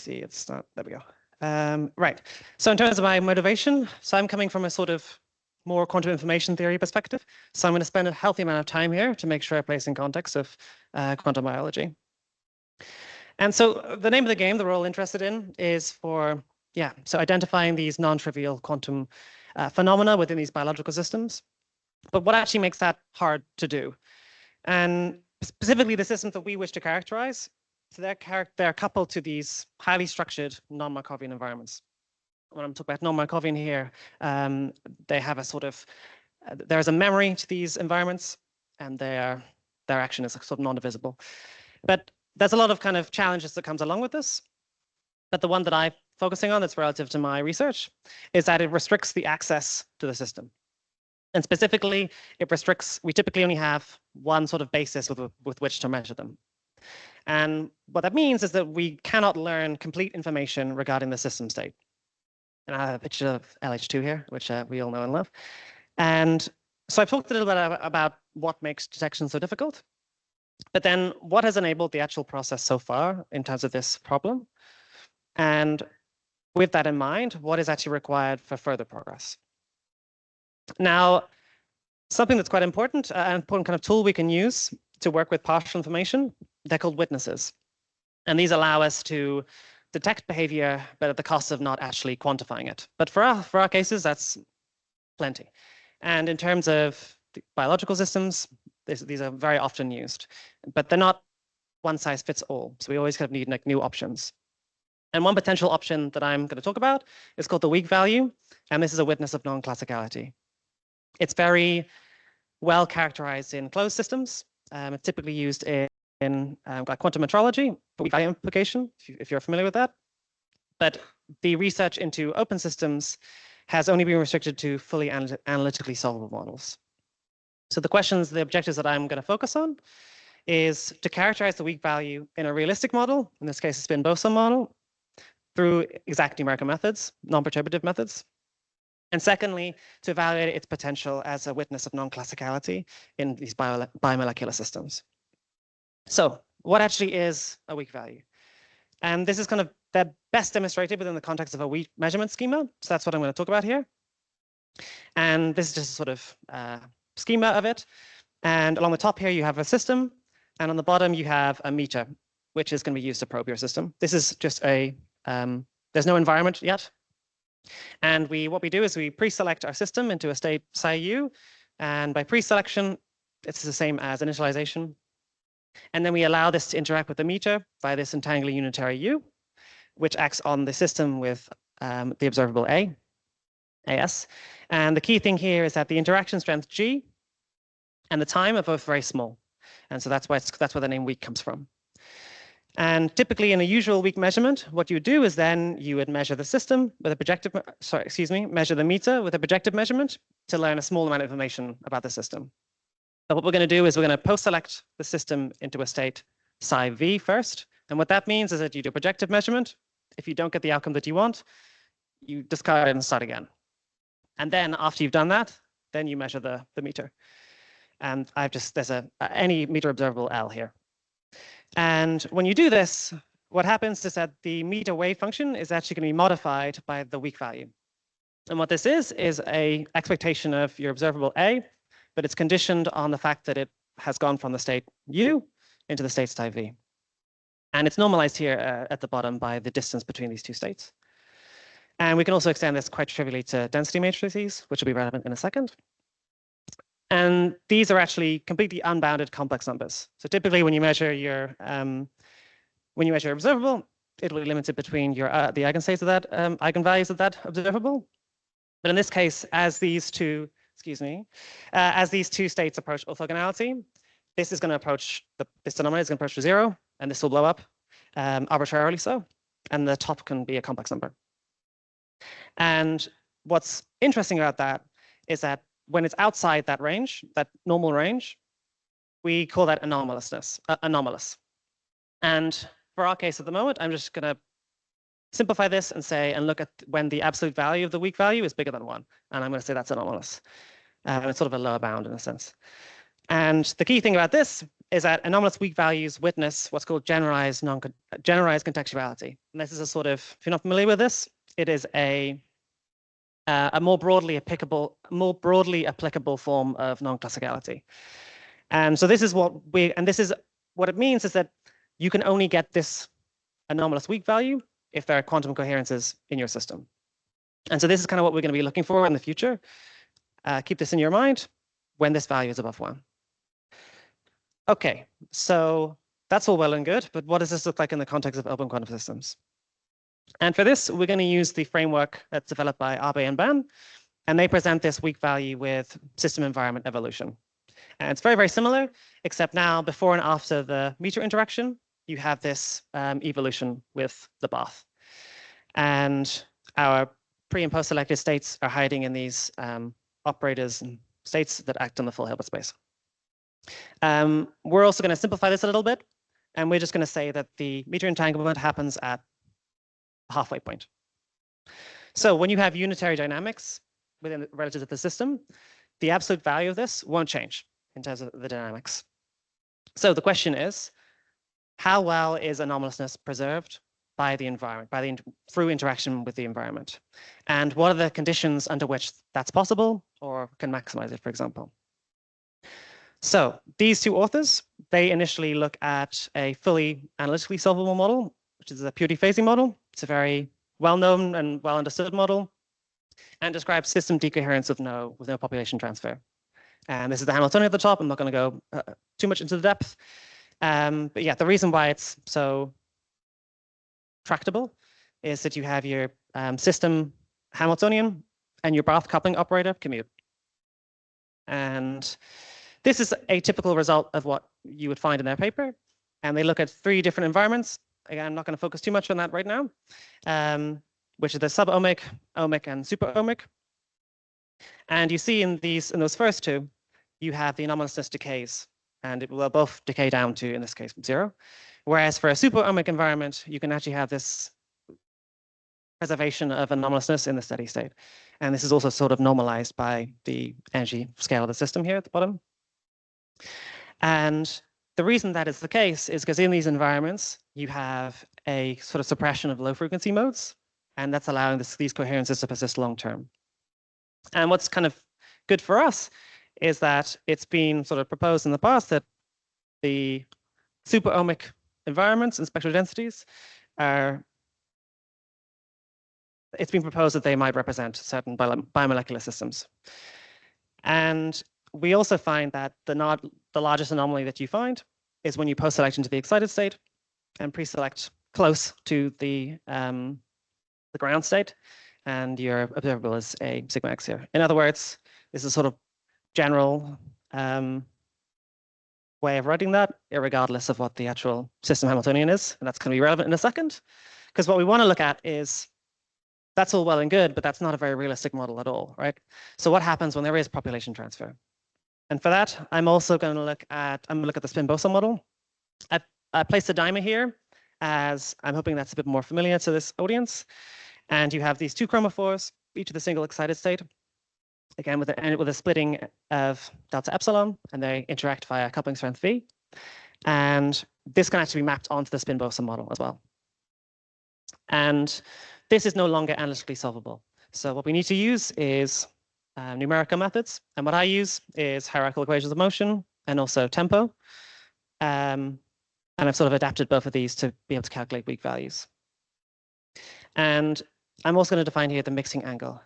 see, it's not, there we go. Right, so in terms of my motivation, so I'm coming from a sort of more quantum information theory perspective. So I'm going to spend a healthy amount of time here to make sure I place in context of quantum biology. And so the name of the game that we're all interested in is so identifying these non-trivial quantum phenomena within these biological systems. But what actually makes that hard to do? And specifically the systems that we wish to characterize, so they're coupled to these highly structured non-Markovian environments. When I'm talking about non-Markovian here, they have a sort of, there's a memory to these environments, and their action is sort of non-divisible. But there's a lot of kind of challenges that comes along with this. But the one that I'm focusing on that's relative to my research is that it restricts the access to the system. And specifically, it restricts, we typically only have one sort of basis with which to measure them. And what that means is that we cannot learn complete information regarding the system state. And I have a picture of LH2 here, which we all know and love. And so I've talked a little bit about what makes detection so difficult. But then what has enabled the actual process so far in terms of this problem? And with that in mind, what is actually required for further progress? Now, something that's quite important, an important kind of tool we can use to work with partial information, they're called witnesses. And these allow us to detect behavior, but at the cost of not actually quantifying it. But for our cases, that's plenty. And in terms of the biological systems, these are very often used, but they're not one size fits all. So we always kind of need like new options. And one potential option that I'm going to talk about is called the weak value. And this is a witness of non-classicality. It's very well characterized in closed systems. It's typically used in quantum metrology for weak value implication, if you're familiar with that. But the research into open systems has only been restricted to fully analytically solvable models. So the objectives that I'm going to focus on is to characterize the weak value in a realistic model, in this case, a Spin-Boson model, through exact numerical methods, non-perturbative methods. And secondly, to evaluate its potential as a witness of non-classicality in these biomolecular systems. So what actually is a weak value? And this is kind of best demonstrated within the context of a weak measurement schema. So that's what I'm going to talk about here. And this is just a sort of schema of it. And along the top here, you have a system. And on the bottom, you have a meter, which is going to be used to probe your system. This is just there's no environment yet. And what we do is we pre-select our system into a state psi u. And by pre-selection, it's the same as initialization. And then we allow this to interact with the meter by this entangling unitary u, which acts on the system with the observable AS. And the key thing here is that the interaction strength G and the time are both very small. And so that's where the name weak comes from. And typically in a usual weak measurement, what you do is then you would measure the system with a projective, measure the meter with a projective measurement to learn a small amount of information about the system. But what we're going to do is we're going to post-select the system into a state psi v first. And what that means is that you do a projective measurement. If you don't get the outcome that you want, you discard it and start again. And then after you've done that, then you measure the meter. And there's any meter observable L here. And when you do this, what happens is that the meter wave function is actually going to be modified by the weak value. And what this is an expectation of your observable A, but it's conditioned on the fact that it has gone from the state U into the state psi V. And it's normalized here at the bottom by the distance between these two states. And we can also extend this quite trivially to density matrices, which will be relevant in a second. And these are actually completely unbounded complex numbers. So typically when you measure your observable, it'll be limited between the eigenstates of that, eigenvalues of that observable. But in this case, as these two states approach orthogonality, this is going to approach, this denominator is going to approach to 0, and this will blow up arbitrarily so, and the top can be a complex number. And what's interesting about that is that when it's outside that range, that normal range, we call that anomalous. And for our case at the moment, I'm just going to simplify this and look at when the absolute value of the weak value is bigger than 1. And I'm going to say that's anomalous. It's sort of a lower bound in a sense. And the key thing about this is that anomalous weak values witness what's called generalized contextuality. And this is a sort of, if you're not familiar with this, it is a more broadly applicable form of non-classicality. And so this is what it means is that you can only get this anomalous weak value if there are quantum coherences in your system. And so this is kind of what we're going to be looking for in the future. Keep this in your mind when this value is above 1. Okay, so that's all well and good, but what does this look like in the context of open quantum systems? And for this, we're going to use the framework that's developed by Abe and Ban, and they present this weak value with system environment evolution. And it's very, very similar, except now before and after the meter interaction, you have this evolution with the bath. And our pre and post selected states are hiding in these operators and states that act on the full Hilbert space. We're also going to simplify this a little bit, and we're just going to say that the meter entanglement happens at the halfway point. So when you have unitary dynamics relative to the system, the absolute value of this won't change in terms of the dynamics. So the question is, how well is anomalousness preserved by the environment, through interaction with the environment? And what are the conditions under which that's possible or can maximize it, for example? So these two authors, they initially look at a fully analytically solvable model, which is a purity phasing model. It's a very well-known and well-understood model, and describes system decoherence with no population transfer. And this is the Hamiltonian at the top. I'm not going to go too much into the depth. But yeah, the reason why it's so tractable is that you have your system Hamiltonian and your Barth coupling operator commute. And this is a typical result of what you would find in their paper. And they look at 3 different environments. Again, I'm not going to focus too much on that right now, which is the sub-ohmic, ohmic, and super-ohmic. And you see in those first 2, you have the anomalousness decays, and it will both decay down to, in this case, 0. Whereas for a super-ohmic environment, you can actually have this preservation of anomalousness in the steady state. And this is also sort of normalized by the energy scale of the system here at the bottom. And the reason that is the case is because in these environments, you have a sort of suppression of low frequency modes, and that's allowing these coherences to persist long term. And what's kind of good for us is that it's been sort of proposed in the past that the super ohmic environments and spectral densities it's been proposed that they might represent certain biomolecular systems. And we also find that the largest anomaly that you find is when you post-select into the excited state and pre-select close to the ground state, and your observable is a sigma x here. In other words, this is sort of general way of writing that, irregardless of what the actual system Hamiltonian is, and that's going to be relevant in a second, because what we want to look at is that's all well and good, but that's not a very realistic model at all, right? So what happens when there is population transfer? And for that, I'm also going to look at the Spin-Boson model. I placed a dimer here, as I'm hoping that's a bit more familiar to this audience. And you have these 2 chromophores, each with a single excited state, again with a splitting of delta epsilon, and they interact via coupling strength V. And this can actually be mapped onto the Spin-Boson model as well. And this is no longer analytically solvable. So what we need to use is numerical methods. And what I use is hierarchical equations of motion and also tempo. And I've sort of adapted both of these to be able to calculate weak values. And I'm also going to define here the mixing angle.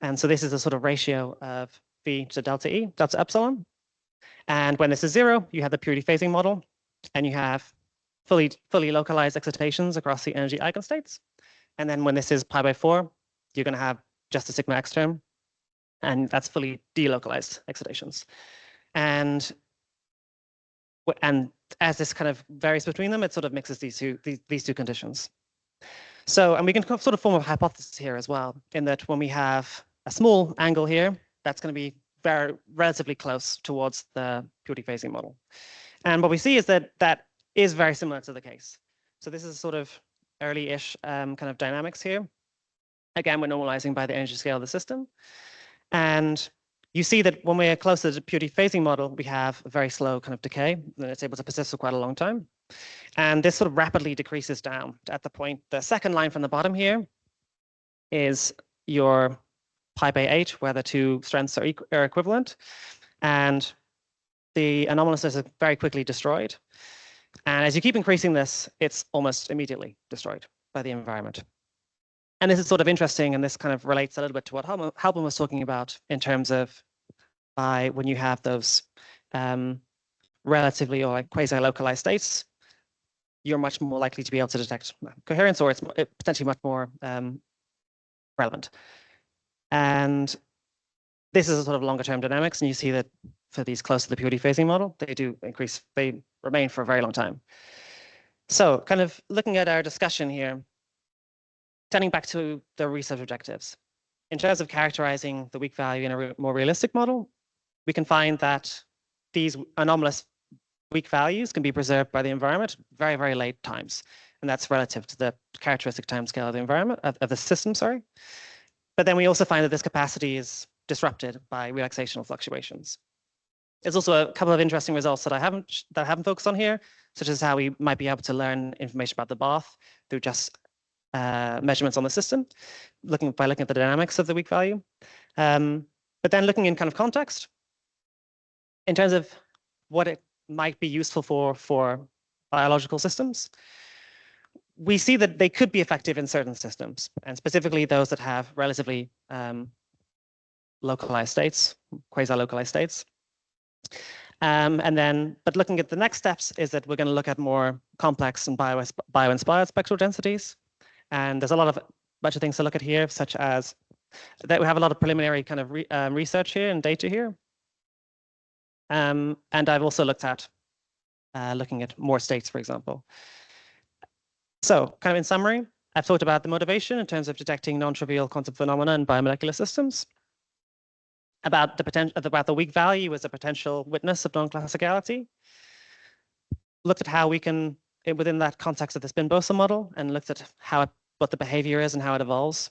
And so this is a sort of ratio of V to delta E, delta epsilon. And when this is 0, you have the purity phasing model, and you have fully localized excitations across the energy eigenstates. And then when this is pi by 4, you're going to have just a sigma x term, and that's fully delocalized excitations. And as this kind of varies between them, it sort of mixes these two conditions. So, and we can sort of form a hypothesis here as well, in that when we have a small angle here, that's going to be relatively close towards the purity phasing model. And what we see is that that is very similar to the case. So this is sort of early-ish kind of dynamics here. Again, we're normalizing by the energy scale of the system. And You see that when we're close to the purity phasing model, we have a very slow kind of decay, and it's able to persist for quite a long time. And this sort of rapidly decreases down at the point. The second line from the bottom here is your pi by 8, where the two strengths are equivalent. And the anomalous is very quickly destroyed. And as you keep increasing this, it's almost immediately destroyed by the environment. And this is sort of interesting, and this kind of relates a little bit to what Halpern was talking about in terms of when you have those relatively or like quasi-localized states, you're much more likely to be able to detect coherence, or it's potentially much more relevant. And this is a sort of longer-term dynamics, and you see that for these close to the purity phasing model, they do increase, they remain for a very long time. So kind of looking at our discussion here, turning back to the research objectives. In terms of characterizing the weak value in a more realistic model, we can find that these anomalous weak values can be preserved by the environment very, very late times. And that's relative to the characteristic timescale of the environment, of the system, sorry. But then we also find that this capacity is disrupted by relaxational fluctuations. There's also a couple of interesting results that I haven't focused on here, such as how we might be able to learn information about the bath through just measurements on the system, by looking at the dynamics of the weak value. But then looking in kind of context, in terms of what it might be useful for biological systems, we see that they could be effective in certain systems, and specifically those that have relatively localized states, quasi-localized states. But looking at the next steps is that we're going to look at more complex and bio-inspired spectral densities. And there's a bunch of things to look at here, such as that we have a lot of preliminary kind of research here and data here. And I've also looked at looking at more states, for example. So kind of in summary, I've talked about the motivation in terms of detecting non-trivial quantum phenomena in biomolecular systems, about the weak value as a potential witness of non-classicality, looked at how we can, within that context of the Spin-Boson model, and looked at what the behavior is and how it evolves.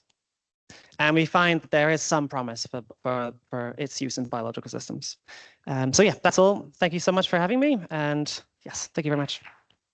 And we find that there is some promise for its use in biological systems. So yeah, that's all. Thank you so much for having me. And yes, thank you very much.